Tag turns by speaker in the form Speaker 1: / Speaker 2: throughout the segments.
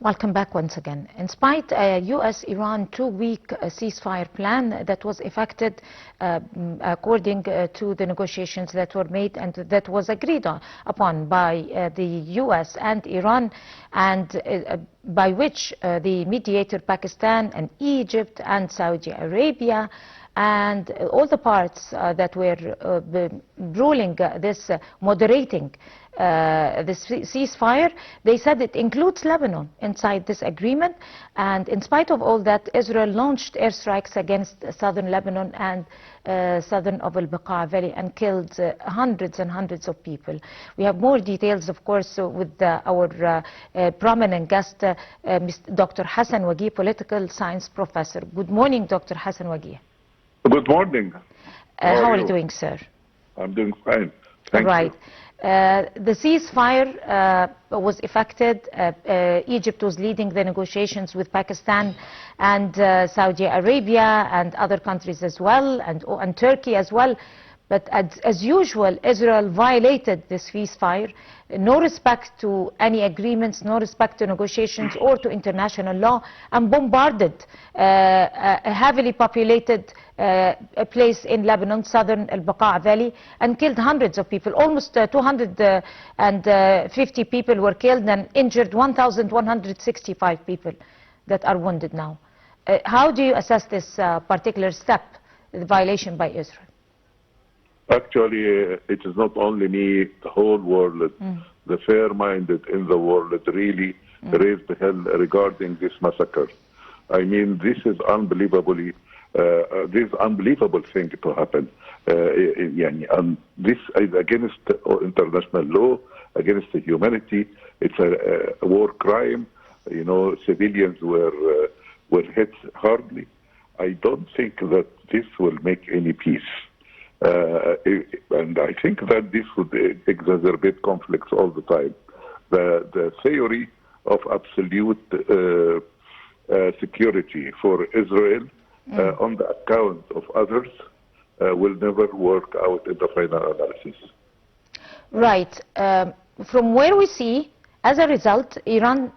Speaker 1: Welcome back once again. In spite of U.S.-Iran two-week ceasefire plan that was effected according to the negotiations that were made and that was agreed upon by the U.S. and Iran, and by which the mediator Pakistan and Egypt and Saudi Arabia and all the parts that were ruling this, moderating this ceasefire, they said it includes Lebanon inside this agreement. And in spite of all that, Israel launched airstrikes against southern Lebanon and southern of al-Baqa Valley and killed hundreds and hundreds of people. We have more details, of course, with our prominent guest, Dr. Hassan Wagih, political science professor. Good morning, Dr. Hassan Wagih.
Speaker 2: Good morning.
Speaker 1: How are you doing, sir?
Speaker 2: I'm doing fine. Thank
Speaker 1: you. The ceasefire was effected. Egypt was leading the negotiations with Pakistan and Saudi Arabia and other countries as well, and Turkey as well. But as usual, Israel violated this ceasefire. No respect to any agreements, no respect to negotiations or to international law, and bombarded a heavily populated place in Lebanon, southern al-Baqa Valley, and killed hundreds of people. Almost 250 people were killed and injured 1,165 people that are wounded now. How do you assess this particular step, the violation by Israel?
Speaker 2: Actually, it is not only me, the whole world, the fair-minded in the world really raised hell regarding this massacre. I mean, this is unbelievable thing to happen. And this is against international law, against humanity. It's a war crime. You know, civilians were hit hardly. I don't think that this will make any peace. And I think that this would exacerbate conflicts all the time. The theory of absolute security for Israel on the account of others will never work out in the final analysis.
Speaker 1: Right. From where we see, as a result, Iran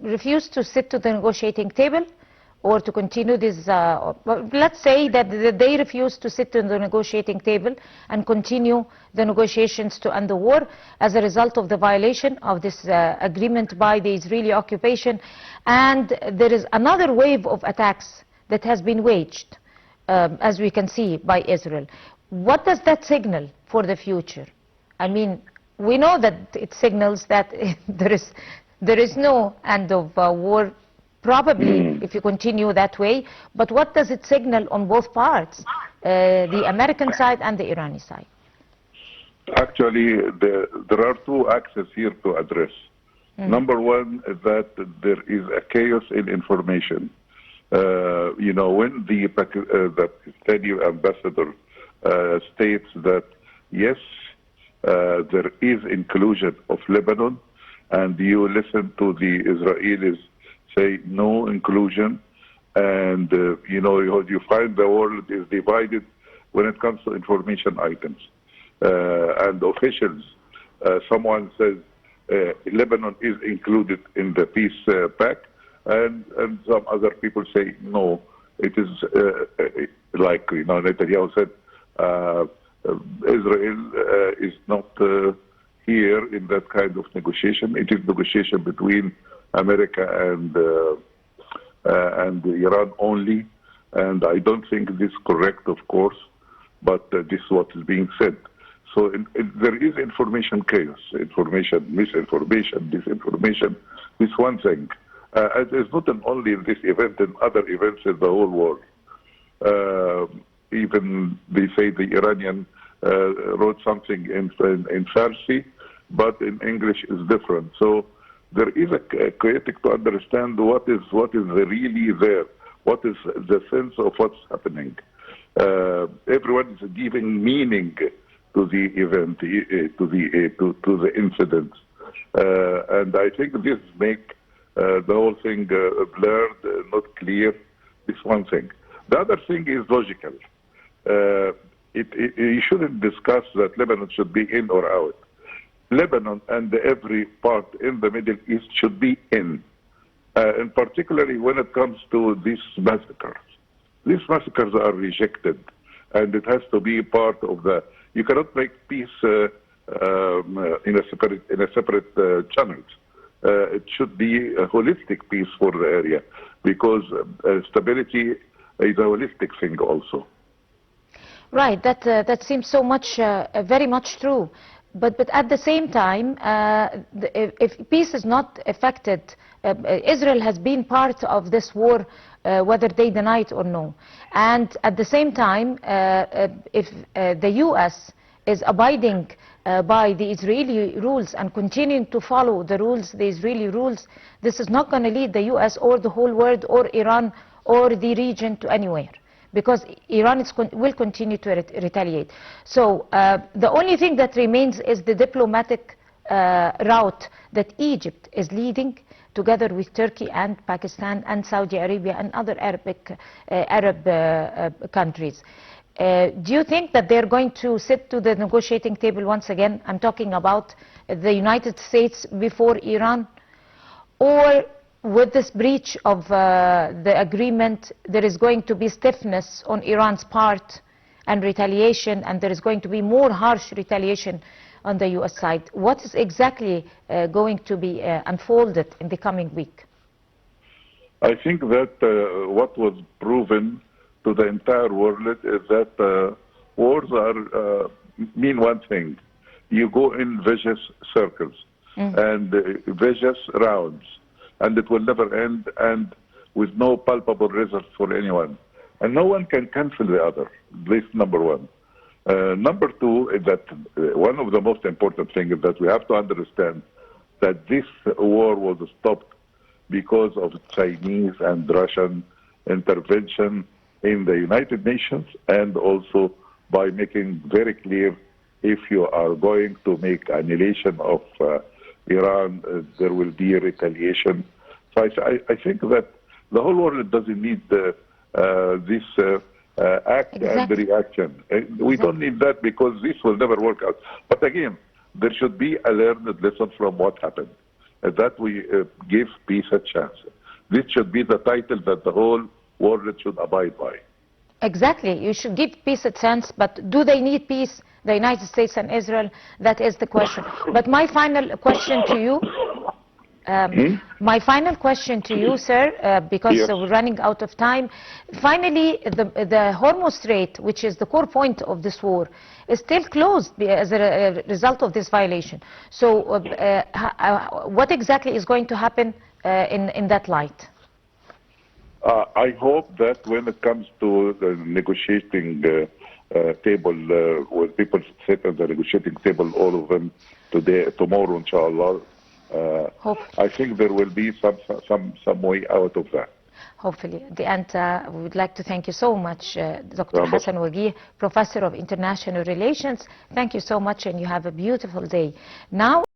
Speaker 1: refused to sit to the negotiating table or to continue this, let's say that they refuse to sit to the negotiating table and continue the negotiations to end the war as a result of the violation of this agreement by the Israeli occupation. And there is another wave of attacks that has been waged, as we can see, by Israel. What does that signal for the future? I mean, we know that it signals that there is no end of war, probably, if you continue that way. But what does it signal on both parts, the American side and the Iranian side?
Speaker 2: Actually, there are two axes here to address. Number one is that there is a chaos in information. You know, when the Pakistani ambassador states that, yes, there is inclusion of Lebanon, and you listen to the Israelis say no inclusion, and you know, you find the world is divided when it comes to information items. And officials, someone says Lebanon is included in the peace pact, and some other people say no, it is like, you know, Netanyahu said, Israel is not here in that kind of negotiation. It is negotiation between America and Iran only, and I don't think this is correct, of course, but this is what is being said. So there is information chaos, information, misinformation, disinformation. This one thing. It's not only in this event, in other events in the whole world. Even they say the Iranian wrote something in Farsi, but in English is different. So there is a critic to understand what is really there, what is the sense of what's happening. Everyone is giving meaning to the event, to the incident, and I think this make the whole thing blurred, not clear. This one thing. The other thing is logical. You shouldn't discuss that Lebanon should be in or out. Lebanon and every part in the Middle East should be in. and particularly when it comes to these massacres. These massacres are rejected, and it has to be part of the. You cannot make peace in a separate channels. It should be a holistic peace for the area, because stability is a holistic thing also.
Speaker 1: Right, that seems so much, very much true. But at the same time, if peace is not affected, Israel has been part of this war, whether they deny it or no. And at the same time, if the U.S. is abiding by the Israeli rules and continuing to follow the rules, the Israeli rules, this is not going to lead the U.S. or the whole world or Iran or the region to anywhere, because Iran will continue to retaliate. So the only thing that remains is the diplomatic route that Egypt is leading, together with Turkey and Pakistan and Saudi Arabia and other Arab countries. Do you think that they're going to sit to the negotiating table once again? I'm talking about the United States before Iran. Or with this breach of the agreement, there is going to be stiffness on Iran's part and retaliation, and there is going to be more harsh retaliation on the U.S. side. What is exactly going to be unfolded in the coming week?
Speaker 2: I think that what was proven to the entire world is that wars are mean one thing. You go in vicious circles and vicious rounds, and it will never end, and with no palpable results for anyone. And no one can cancel the other. This is number one. Number two is that one of the most important things is that we have to understand that this war was stopped because of Chinese and Russian intervention in the United Nations, and also by making very clear, if you are going to make annihilation of Iran, there will be retaliation. So I think that the whole world doesn't need this act and reaction. We don't need that, because this will never work out. But again, there should be a learned lesson from what happened, that we give peace a chance. This should be the title that the whole world should abide by.
Speaker 1: Exactly. You should give peace a chance, but do they need peace, the United States and Israel? That is the question. But my final question to you, sir, because we're running out of time. Finally, the Hormuz Strait, which is the core point of this war, is still closed as a result of this violation. So what exactly is going to happen in that light?
Speaker 2: I hope that when it comes to the negotiating table, where people sit at the negotiating table, all of them today, tomorrow, inshallah, I think there will be some way out of that.
Speaker 1: Hopefully. At the end, we would like to thank you so much, Dr. Hassan Wagih, Professor of International Relations. Thank you so much, and you have a beautiful day. Now.